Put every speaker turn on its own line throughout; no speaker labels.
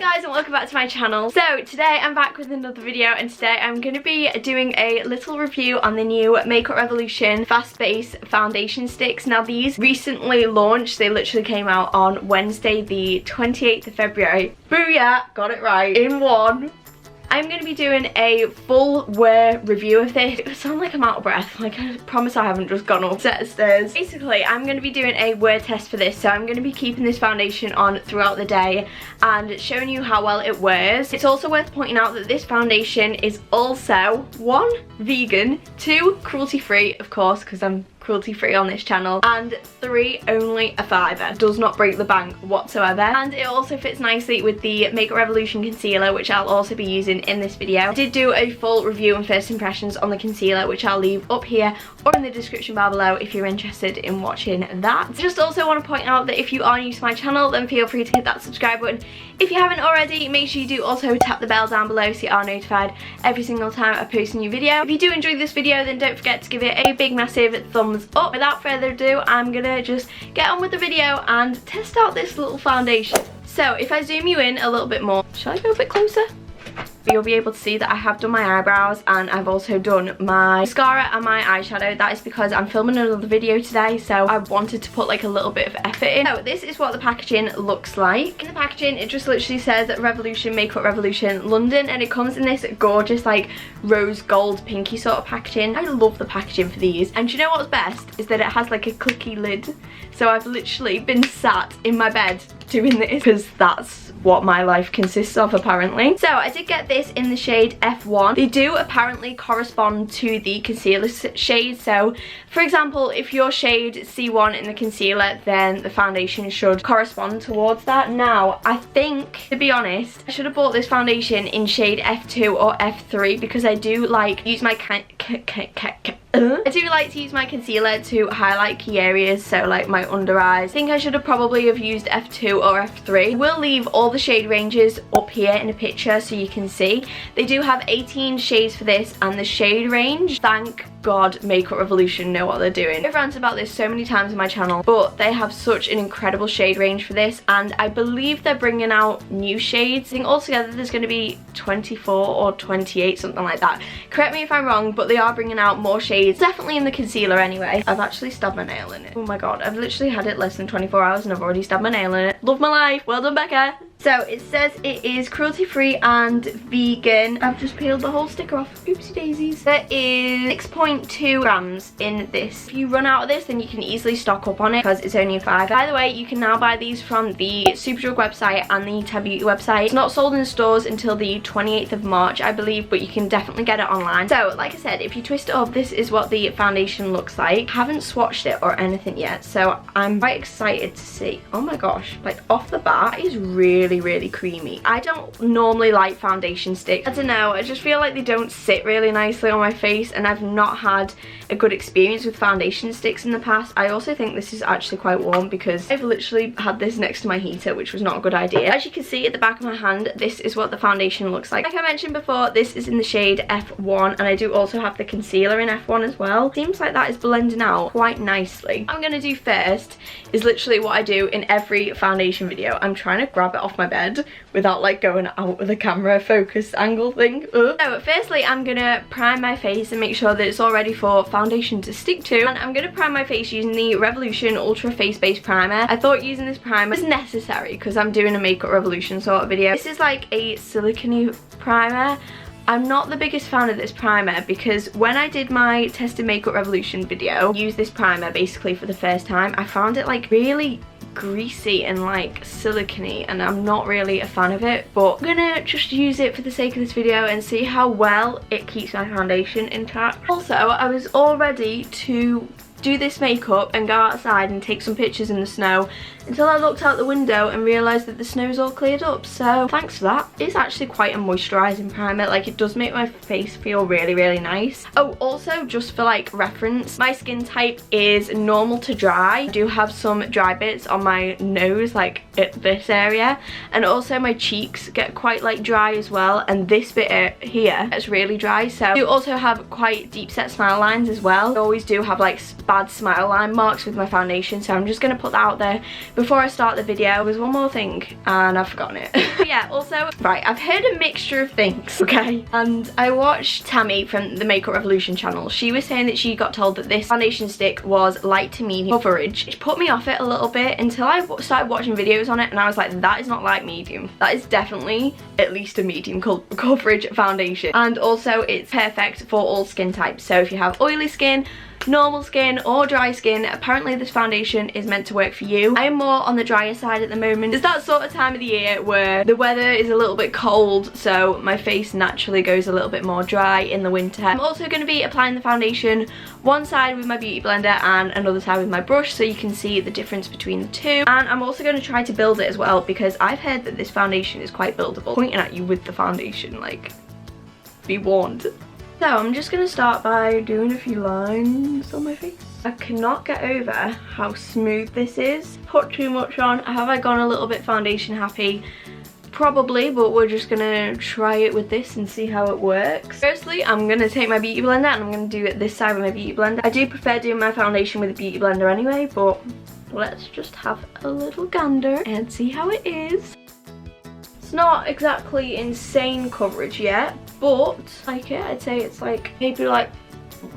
guys, and welcome back to my channel. So today I'm back with another video, and today I'm going to be doing a little review on the new Makeup Revolution Fast Base foundation sticks. Now these recently launched, they literally came out on Wednesday the 28th of February. Booyah, got it right, in one. I'm going to be doing a full wear review of this. It sounds like I'm out of breath. Like, I promise I haven't just gone up a set of stairs. Basically, I'm going to be doing a wear test for this. So I'm going to be keeping this foundation on throughout the day and showing you how well it wears. It's also worth pointing out that this foundation is also 1, vegan, 2, cruelty-free, of course, because I'm cruelty-free on this channel, and 3, only a fiver. Does not break the bank whatsoever, and it also fits nicely with the Makeup Revolution concealer, which I'll also be using in this video. I did do a full review and first impressions on the concealer, which I'll leave up here or in the description bar below if you're interested in watching that. I just also want to point out that if you are new to my channel, then feel free to hit that subscribe button. If you haven't already, make sure you do also tap the bell down below so you are notified every single time I post a new video. If you do enjoy this video, then don't forget to give it a big massive thumbs up. Without further ado, I'm gonna just get on with the video and test out this little foundation. So if I zoom you in a little bit more, shall I go a bit closer? You'll be able to see that I have done my eyebrows and I've also done my mascara and my eyeshadow. That is because I'm filming another video today, so I wanted to put like a little bit of effort in. So this is what the packaging looks like. In the packaging, it just literally says Revolution, Makeup Revolution, London, and it comes in this gorgeous like rose gold pinky sort of packaging. I love the packaging for these, and do you know what's best is that it has like a clicky lid. So I've literally been sat in my bed doing this because that's what my life consists of apparently. So I did get this in the shade F1. They do apparently correspond to the concealer shade. So for example, if your shade C1 in the concealer, then the foundation should correspond towards that. Now I think, to be honest, I should have bought this foundation in shade F2 or F3 because I do like use my I do like to use my concealer to highlight key areas, so like my under eyes. I think I should have probably have used F2 or F3. We'll leave all the shade ranges up here in a picture so you can see. They do have 18 shades for this, and the shade range, thank God Makeup Revolution know what they're doing. I've ranted about this so many times on my channel, but they have such an incredible shade range for this, and I believe they're bringing out new shades. I think altogether there's going to be 24 or 28, something like that. Correct me if I'm wrong, but they are bringing out more shades. Definitely in the concealer anyway. I've actually stabbed my nail in it. Oh my god, I've literally had it less than 24 hours and I've already stabbed my nail in it. Love my life. Well done, Becca. So it says it is cruelty free and vegan. I've just peeled the whole sticker off. Oopsie daisies. There is 6.2 grams in this. If you run out of this, then you can easily stock up on it because it's only a $5. By the way, you can now buy these from the Superdrug website and the Tab Beauty website. It's not sold in stores until the 28th of March, I believe, but you can definitely get it online. So like I said, if you twist it up, this is what the foundation looks like. I haven't swatched it or anything yet, so I'm quite excited to see. Oh my gosh, like off the bat, it is really creamy. I don't normally like foundation sticks. I don't know, I just feel like they don't sit really nicely on my face, and I've not had a good experience with foundation sticks in the past. I also think this is actually quite warm because I've literally had this next to my heater, which was not a good idea. As you can see at the back of my hand, this is what the foundation looks like. Like I mentioned before, this is in the shade F1, and I do also have the concealer in F1 as well. Seems like that is blending out quite nicely. What I'm gonna do first is literally what I do in every foundation video. I'm trying to grab it off my bed without like going out of the camera focus angle thing. So firstly, I'm gonna prime my face and make sure that it's all ready for foundation to stick to, and I'm gonna prime my face using the Revolution Ultra Face Base Primer. I thought using this primer was necessary because I'm doing a Makeup Revolution sort of video. This is like a silicone primer. I'm not the biggest fan of this primer because when I did my tested Makeup Revolution video, used this primer basically for the first time, I found it like really greasy and like silicone, and I'm not really a fan of it, but I'm gonna just use it for the sake of this video and see how well it keeps my foundation intact. Also, I was all ready to do this makeup and go outside and take some pictures in the snow until I looked out the window and realised that the snow's all cleared up, so thanks for that. It's actually quite a moisturising primer, like it does make my face feel really nice. Oh, also just for like reference, my skin type is normal to dry. I do have some dry bits on my nose, like at this area, and also my cheeks get quite like dry as well, and this bit here is really dry. So I do also have quite deep set smile lines as well. I always do have like bad smile line marks with my foundation, so I'm just going to put that out there before I start the video. There's one more thing and I've forgotten it. Yeah, also, right, I've heard a mixture of things, okay? And I watched Tammy from the Makeup Revolution channel. She was saying that she got told that this foundation stick was light to medium coverage, which put me off it a little bit until I started watching videos on it, and I was like, that is not light medium. That is definitely at least a medium coverage foundation. And also it's perfect for all skin types. So if you have oily skin, normal skin or dry skin, apparently this foundation is meant to work for you. I am more on the drier side at the moment. It's that sort of time of the year where the weather is a little bit cold, so my face naturally goes a little bit more dry in the winter. I'm also going to be applying the foundation one side with my beauty blender and another side with my brush, so you can see the difference between the two. And I'm also going to try to build it as well, because I've heard that this foundation is quite buildable. Pointing at you with the foundation, like, be warned. So I'm just going to start by doing a few lines on my face. I cannot get over how smooth this is. Put too much on. Have I gone a little bit foundation happy? Probably, but we're just going to try it with this and see how it works. Firstly, I'm going to take my beauty blender and I'm going to do it this side with my beauty blender. I do prefer doing my foundation with a beauty blender anyway, but let's just have a little gander and see how it is. It's not exactly insane coverage yet, but like it, I'd say it's like maybe like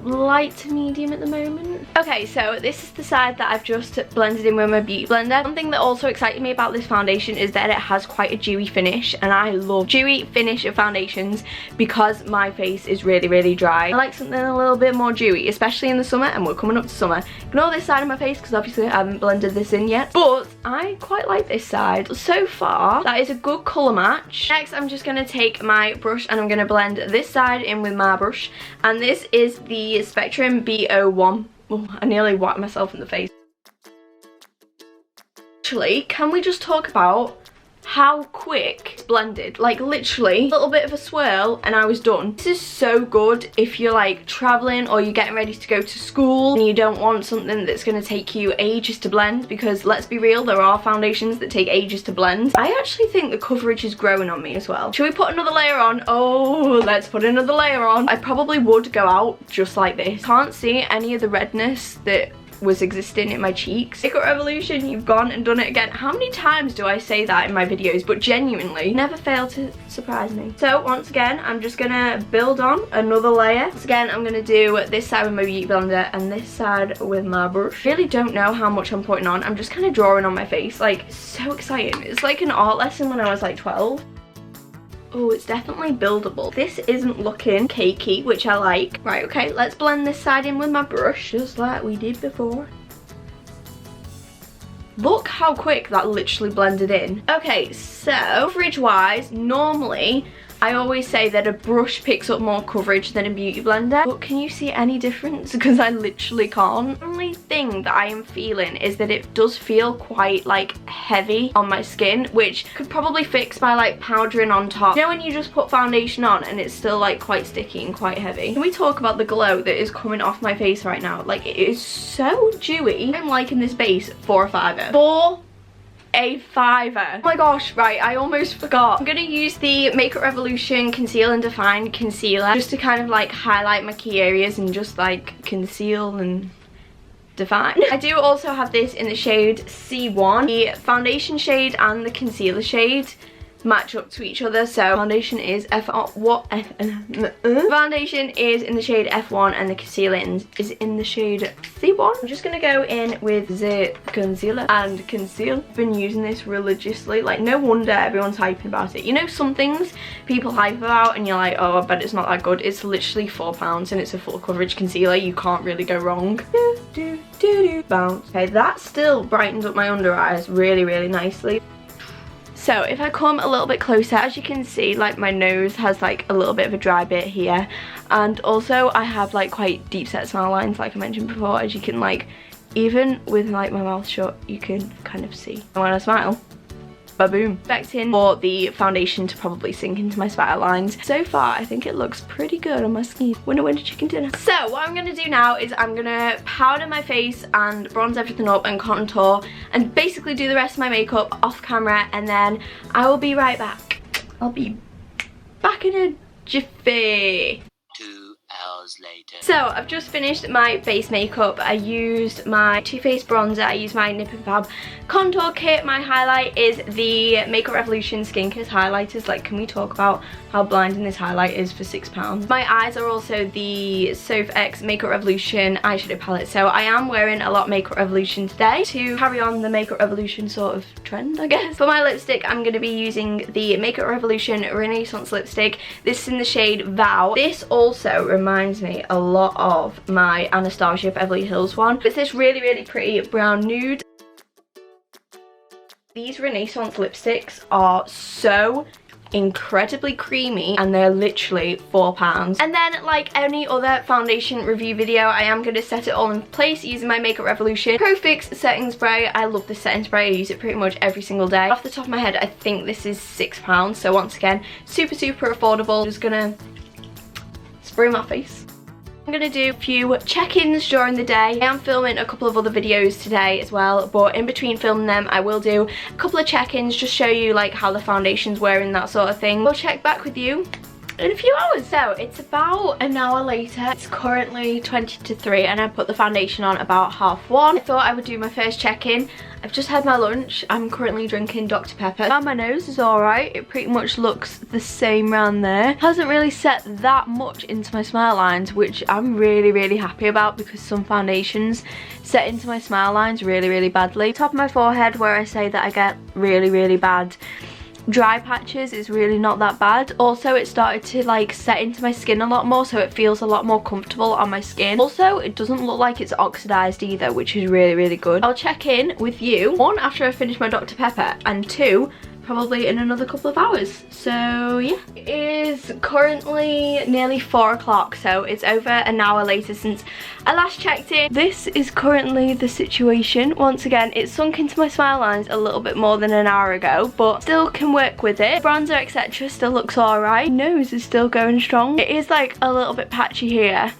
light to medium at the moment. Okay, so this is the side that I've just blended in with my beauty blender. One thing that also excited me about this foundation is that it has quite a dewy finish, and I love dewy finish of foundations because my face is really dry. I like something a little bit more dewy, especially in the summer, and we're coming up to summer. Ignore this side of my face because obviously I haven't blended this in yet, but I quite like this side. So far, that is a good colour match. Next, I'm just going to take my brush and I'm going to blend this side in with my brush, and this is the Spectrum B01. Oh, I nearly whacked myself in the face. Actually, can we just talk about how quick it's blended? Like literally a little bit of a swirl and I was done. This is so good if you're like traveling or you're getting ready to go to school and you don't want something that's going to take you ages to blend, because let's be real, there are foundations that take ages to blend. I actually think the coverage is growing on me as well. Should we put another layer on? Oh, let's put another layer on. I probably would go out just like this. Can't see any of the redness that was existing in my cheeks. Makeup Revolution, you've gone and done it again. How many times do I say that in my videos? But genuinely, never fail to surprise me. So once again, I'm just gonna build on another layer. Once again, I'm gonna do this side with my beauty blender and this side with my brush. Really don't know how much I'm putting on. I'm just kind of drawing on my face. Like, so exciting. It's like an art lesson when I was like 12. Oh, it's definitely buildable. This isn't looking cakey, which I like. Right, okay, let's blend this side in with my brush, just like we did before. Look how quick that literally blended in. Okay, so coverage-wise, normally I always say that a brush picks up more coverage than a beauty blender, but can you see any difference? Because I literally can't. The only thing that I am feeling is that it does feel quite like heavy on my skin, which could probably fix by like powdering on top. You know when you just put foundation on and it's still like quite sticky and quite heavy? Can we talk about the glow that is coming off my face right now? Like, it is so dewy. I'm liking this base for a fiver. For a fiver. Oh my gosh, right, I almost forgot. I'm gonna use the Makeup Revolution Conceal and Define concealer just to kind of like highlight my key areas and just like conceal and define. I do also have this in the shade C1. The foundation shade and the concealer shade match up to each other, so foundation is foundation is in the shade F1 and the concealer is in the shade C1. I'm just gonna go in with the concealer and conceal. I've been using this religiously, like no wonder everyone's hyping about it. You know, some things people hype about and you're like, oh, I bet it's not that good. It's literally £4 and it's a full coverage concealer. You can't really go wrong. Bounce. Okay, that still brightens up my under eyes really nicely. So if I come a little bit closer, as you can see, like my nose has like a little bit of a dry bit here, and also I have like quite deep set smile lines like I mentioned before, as you can like, even with like my mouth shut, you can kind of see. And when I smile, ba-boom. Expecting for the foundation to probably sink into my smile lines. So far, I think it looks pretty good on my skin. Winner chicken dinner. So what I'm gonna do now is I'm gonna powder my face and bronze everything up and contour and basically do the rest of my makeup off camera, and then I will be right back. I'll be back in a jiffy.
2 hours hours later.
So I've just finished my base makeup. I used my Too Faced bronzer, I used my Nip and Fab contour kit. My highlight is the Makeup Revolution Skincare highlighters. Like, can we talk about how blinding this highlight is for £6? My eyes are also the Soph X Makeup Revolution eyeshadow palette. So I am wearing a lot of Makeup Revolution today to carry on the Makeup Revolution sort of trend, I guess. For my lipstick, I'm going to be using the Makeup Revolution Renaissance lipstick. This is in the shade Vow. This also reminds me a lot of my Anastasia Beverly Hills one. It's this really, really pretty brown nude. These Renaissance lipsticks are so incredibly creamy and they're literally £4. And then, like any other foundation review video, I am going to set it all in place using my Makeup Revolution Pro Fix setting spray. I love this setting spray. I use it pretty much every single day. Off the top of my head, I think this is £6, so once again, super affordable. Just gonna spray my face. I'm going to do a few check-ins during the day. I am filming a couple of other videos today as well, but in between filming them I will do a couple of check-ins, just show you like how the foundation's wearing, that sort of thing. We'll check back with you in a few hours. So it's about an hour later. It's currently 20 to 3 and I put the foundation on about 1:30. I thought I would do my first check-in. I've just had my lunch. I'm currently drinking Dr. Pepper. And my nose is alright. It pretty much looks the same around there. Hasn't really set that much into my smile lines, which I'm really happy about, because some foundations set into my smile lines really badly. Top of my forehead, where I say that I get really bad dry patches, is really not that bad. Also, it started to like set into my skin a lot more, so it feels a lot more comfortable on my skin. Also, it doesn't look like it's oxidized either, which is really good. I'll check in with you, 1, after I finish my Dr. Pepper, and 2, probably in another couple of hours. So yeah, it is currently nearly 4 o'clock, so it's over an hour later since I last checked in. This is currently the situation. Once again, it's sunk into my smile lines a little bit more than an hour ago, but still can work with it. Bronzer, etc. still looks alright. Nose is still going strong. It is like a little bit patchy here,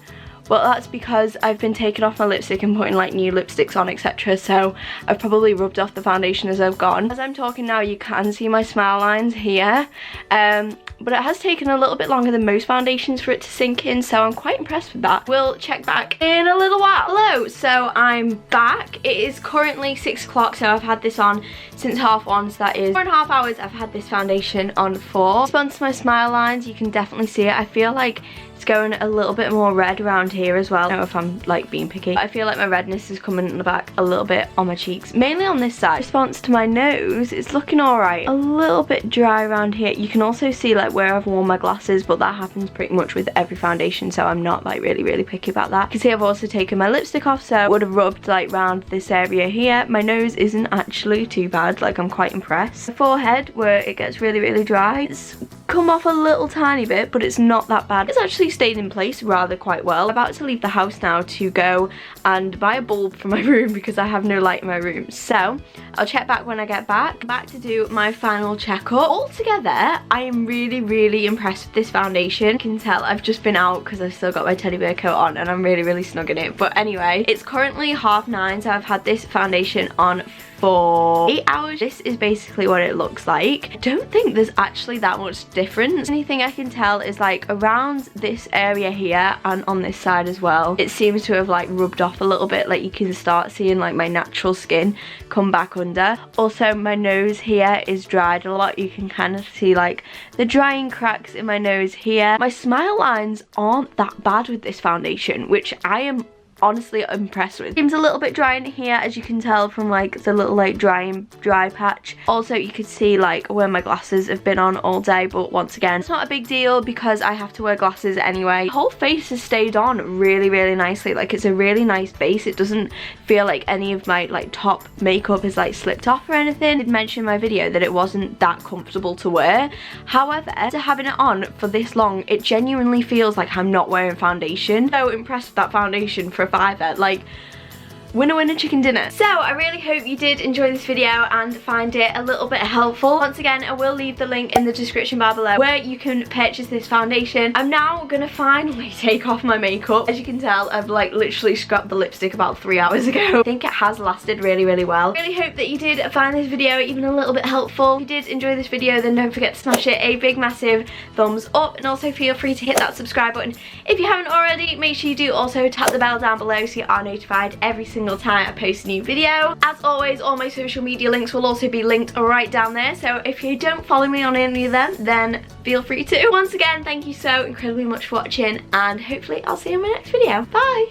but that's because I've been taking off my lipstick and putting like new lipsticks on, etc. So I've probably rubbed off the foundation as I've gone. As I'm talking now, you can see my smile lines here, but it has taken a little bit longer than most foundations for it to sink in, so I'm quite impressed with that. We'll check back in a little while. Hello, so I'm back. It is currently 6 o'clock, so I've had this on since 1:30, so that is 4.5 hours I've had this foundation on for. Response to my smile lines, you can definitely see it. I feel like it's going a little bit more red around here as well. I don't know if I'm like being picky. I feel like my redness is coming in the back a little bit on my cheeks, mainly on this side. Response to my nose, it's looking alright. A little bit dry around here. You can also see like where I've worn my glasses, but that happens pretty much with every foundation, so I'm not like really picky about that. You can see I've also taken my lipstick off, so I would have rubbed like round this area here. My nose isn't actually too bad, like I'm quite impressed. My forehead, where it gets really dry, it's come off a little tiny bit, but it's not that bad. It's actually stayed in place rather quite well. I'm about to leave the house now to go and buy a bulb for my room because I have no light in my room. So I'll check back when I get back. Back to do my final checkup. Altogether, I am really impressed with this foundation. You can tell I've just been out because I've still got my teddy bear coat on and I'm really snug in it. But anyway, it's currently 9:30, so I've had this foundation on for 8 hours. This is basically what it looks like. I don't think there's actually that much difference. Anything I can tell is like around this area here and on this side as well, it seems to have like rubbed off a little bit. Like you can start seeing like my natural skin come back under. Also, my nose here is dried a lot. You can kind of see like the drying cracks in my nose here. My smile lines aren't that bad with this foundation, which I am honestly impressed with. Seems a little bit dry in here, as you can tell from like the little like dry patch. Also, you could see like where my glasses have been on all day, but once again, it's not a big deal because I have to wear glasses anyway. The whole face has stayed on really nicely. Like it's a really nice base. It doesn't feel like any of my like top makeup has like slipped off or anything. I did mention in my video that it wasn't that comfortable to wear. However, after having it on for this long, it genuinely feels like I'm not wearing foundation. So impressed with that foundation for a £5. Like, Winner winner chicken dinner. So I really hope you did enjoy this video and find it a little bit helpful. Once again, I will leave the link in the description bar below where you can purchase this foundation. I'm now gonna finally take off my makeup. As you can tell, I've like literally scrapped the lipstick about 3 hours ago. I think it has lasted really, really well. I really hope that you did find this video even a little bit helpful. If you did enjoy this video, then don't forget to smash it a big massive thumbs up, and also feel free to hit that subscribe button if you haven't already. Make sure you do also tap the bell down below so you are notified every single time I post a new video. As always, all my social media links will also be linked right down there, so if you don't follow me on any of them, then feel free to. Once again, thank you so incredibly much for watching, and hopefully I'll see you in my next video. Bye!